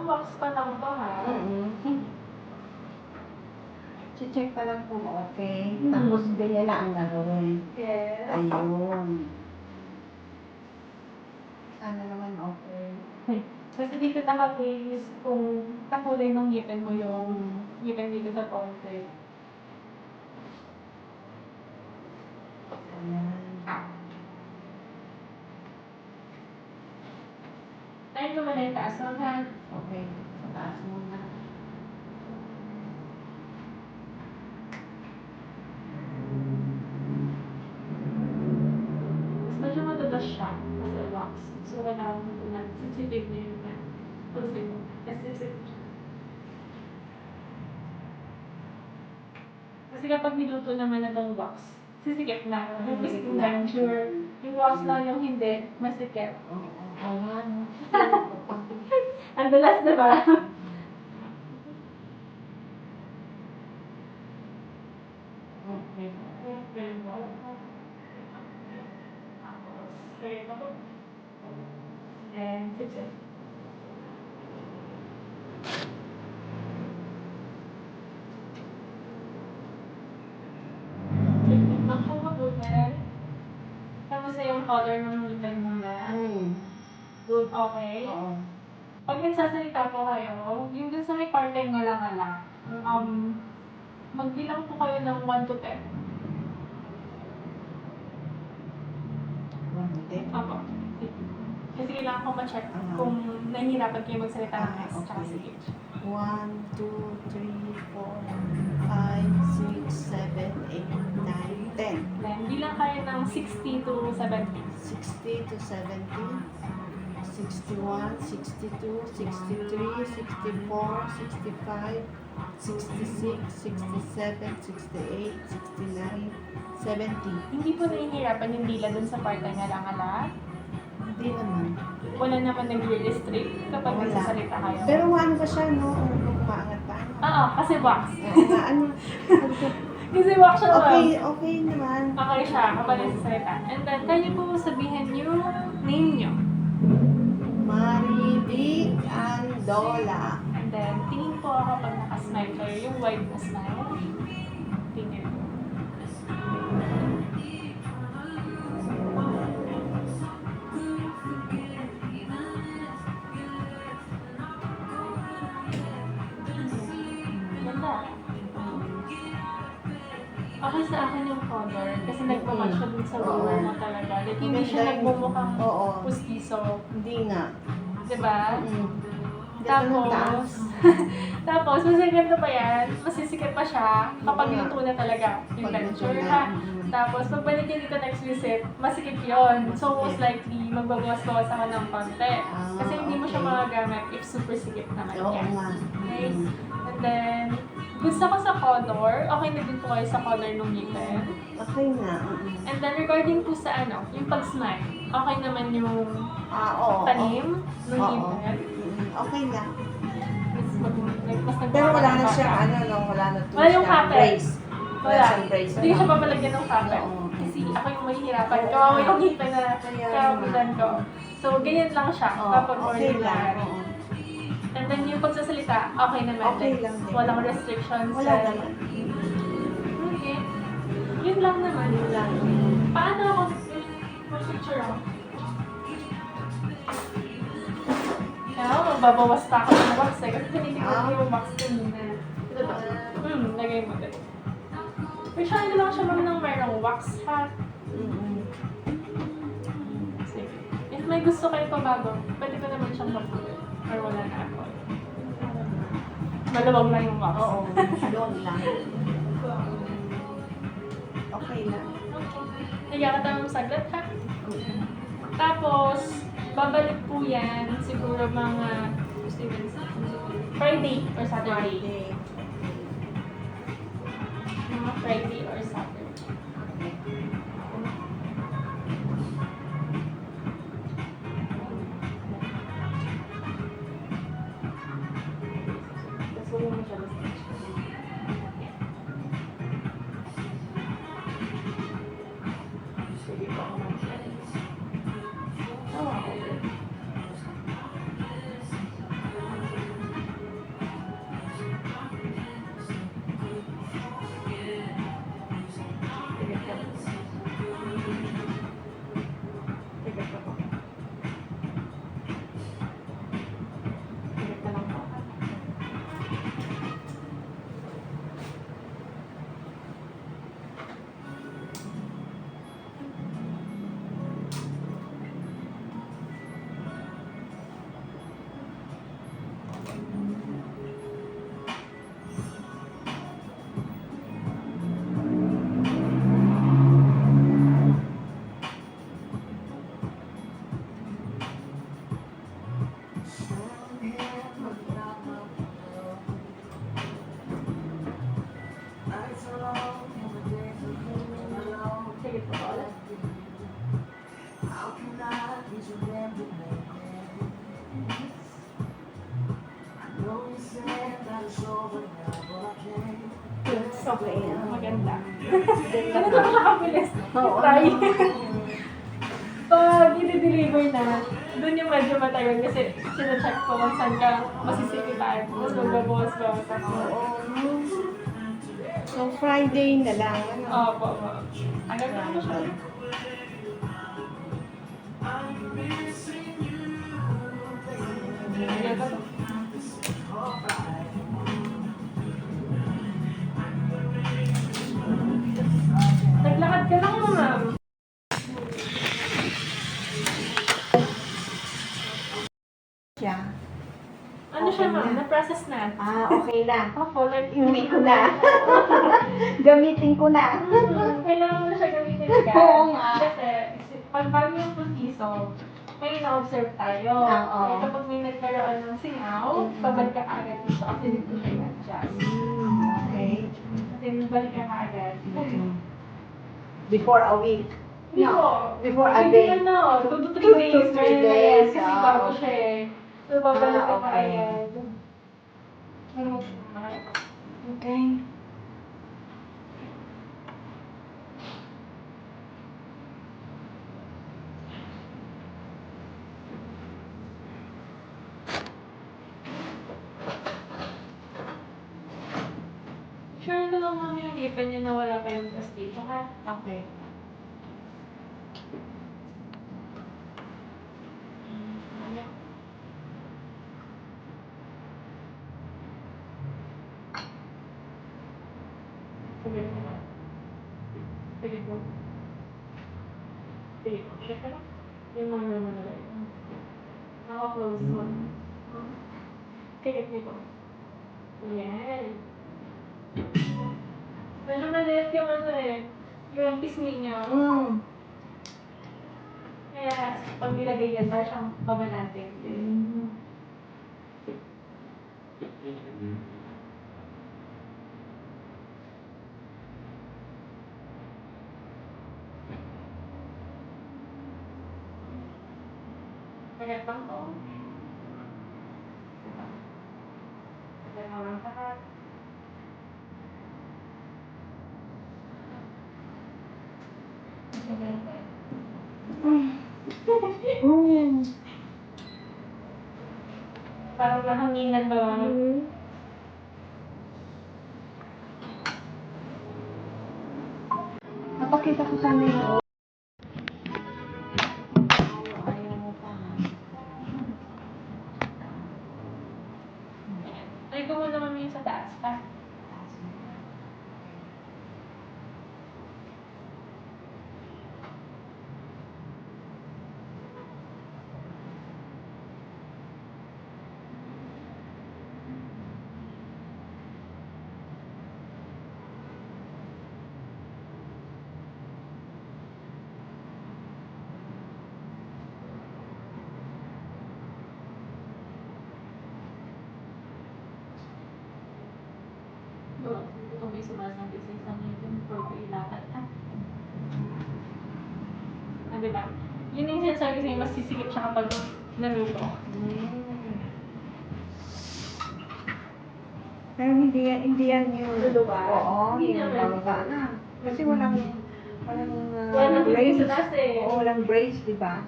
Pang wax pa lang ba ha? Check pa lang kung okay. Tapos ganyan na ang gagawin. Yes. Ayun. Sana naman okay. Kasi dito nakabase kung kakulay ng ngipin mo yung ngipin dito sa konti. Ayan. Ayun naman na yung taas mo ha. Okay. Taas muna. Mas medyo matatas siya kasi wax. So, kailangan mo na sensitive na yun na. Kasi kapag niluto naman na itong wax, sisikip na. Yung gusto ko lang sure. Yung wax lang yung hindi, masikip. Oo. Ayan. Ang dalas, diba? Okay. And fix it. Kamusta yung color ng ngipin mo na? Good, okay? Oo. Pag nagsasalita po kayo, yung dun sa may part-time nga magbilang po kayo ng 1 to 10. Apo. Kasi kailangan ko ma-check kung nahihirapan kayo magsalita ng S tsaka Okay. CH. 1, 2, 3, 4, 5, 6, 7, 8, 9, 10. Then, bilang kayo ng 60 to 70. 60 to 70, 61, 62, 63, 64, 65, 66, 67, 68, 69, 70. Hindi po nahihirapan yung dila dun sa part na ngala-ngala. Hindi naman. Wala naman nag-restrict kapag Wala. nagsasalita kayo. Pero ano ba siya, no? Kung kumaangat pa. Oo, kasi wax. Oo nga, ano? Kasi wax siya Okay, okay naman. Okay siya kapag nagsasalita. And then, kaya po sabihin yung name nyo. Marivic Andola. And then, tingin po ako pag nakasmile kayo, yung wide na smile. Tingin po. Ganda. Okay sa akin yung color kasi nagmamatch siya dun sa lower mo talaga. Like, hindi siya nagmumukhang Oo. pustiso. Hindi nga. Diba? Tapos, Tapos, mas ganda pa yan, masisikip pa siya kapag Oo nga. luto na talaga yung Pag venture luto na, ha. Tapos, pagbalik niya dito next visit, masikip yun. So, most likely, magbabawas-bawas ako ng konti. Kasi hindi mo siya okay. magagamit if super sikip naman Oo yan. nga. Okay? And then, gusto ko sa color, okay na din po kayo sa color ng ngipin. Okay na. And then, regarding po sa yung pag-smile, okay naman yung Oo. tanim ng Oo. ngipin. Okay na. Mas Pero wala na nagmamahal siya, pa. no? Wala na Wala yung kapit. brace. Wala. siyang brace. Hindi siya papalagyan ng kapit. Oo. Kasi ako yung mahihirapan. Kawawa yung ngipin na kawawitan ko. So, ganyan lang siya. Oo, Kapag okay lang. ordinary. Oo. And then yung pagsasalita, okay naman. Okay Like, lang din. walang restrictions. Wala naman. Okay. Yun lang naman. Yun lang. Paano ako mag-picture ako? Kaya magbabawas pa ako ng wax eh. Kasi tinitignan ko yung wax kanina. Ito ba? Lagay mo din. Picture nyo lang siya mami ng mayroong wax ha. Sige. If may gusto kayo pa bago, pwede ko naman siyang mapulit. Or wala na ako. Malawag na yung wax. Oo. Yun lang. Okay lang. Higa ka tayo saglit ha. Tapos, babalik po yan siguro mga Friday or Saturday. Mga Friday or Saturday. Tapos huwag mo siya basta. Sige po ako mag-share. Oh, okay. Okay. Maganda. Ganda Ano pa. naman siya kabilis? Oo. Try. Pag i-deliver na, doon yung medyo matagal kasi sinacheck ko kung saan ka masisilipan. Tapos magbabawas-bawas ako. Oo. So, Friday na lang. Ano? Opo, opo. Hanggang na ako siya. Hanggang na to. Naglakad ka lang, ma'am. Siya. Ano siya, ma'am? Na-process na. Ah, okay na. Opo, Iuwi ko na. Gamitin ko na. Kailangan mo na siya gamitin ka. Oo nga. Kasi, pag bago yung pustiso, may na-observe tayo. Oo. Eh, kapag may nagkaroon ng singaw, babalik ka agad dito kasi dito siya i-adjust. Okay. Kasi balik ka agad. Before a week. Before a Hindi day. ano, 2 to 3 2 to days. 3 Meron na yan. days, Kasi ah. bago siya eh. So, babalik ka Ah, okay. agad. Ano? Okay. Sure na lang mami yung ipin niyo na wala kayong gas dito, ha? Okay. Sige po. Sige po. Sige po. Check ka lang. Yung mga naman na yun. Naka-close mo. Sige po. Yan. Medyo maliit yung ano eh. Yung pisngi niya. Mm. Kaya pag nilagay yan, parang siyang babanate. Kaya pang ko. Kaya naman lahat. Parang nahanginan ba? Napakita ko sana yung ayaw mo pa. Ay, ko muna mami yung sa taas pa. Kung may sumasabit sa isang ngipin, for ko ilakad, ha? Ah, diba? Yun yung sinasabi sa'yo, mas sisikip siya kapag naluto. Pero hindi yan yung Luluwa? Oo, Hindi yung naman. bangka na. Kasi walang Wala nang brace. sa taas eh. Oo, walang brace, di ba?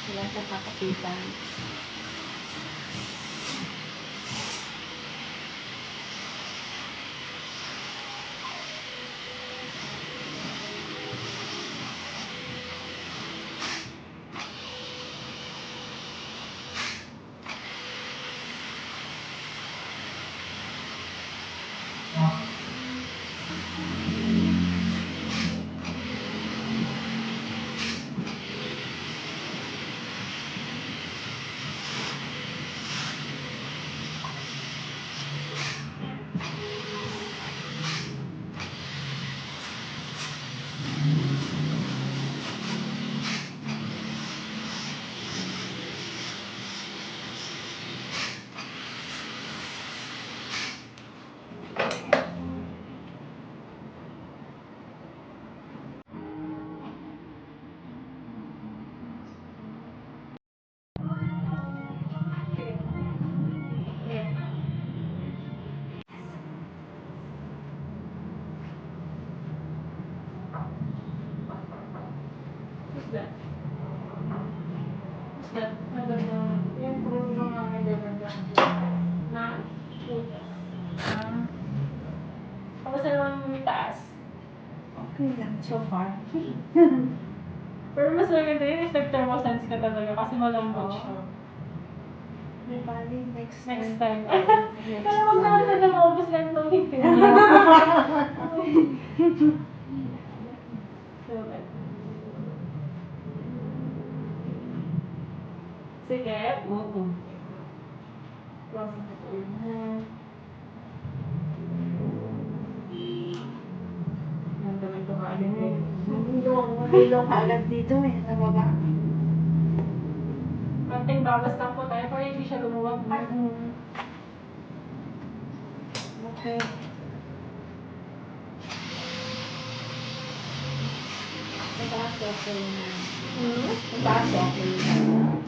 Wala sa kakapitan. that? What's that? Maganda. Yung pruno nga nagaganda. Na? Ah, Tapos naman yung taas. okay lang so far. Pero mas maganda yun is nag-thermosense ka talaga kasi malambot siya. May bali next Next time. time. Kaya wag naman na maubos lang itong ngipin. Sige. Oo. Ganda ng tumaling eh. Hilong agad dito eh, sa baba. Konting bawas lang po tayo para hindi siya lumuwag. Okay. Mataas okay na. Hmm? Mataas okay na.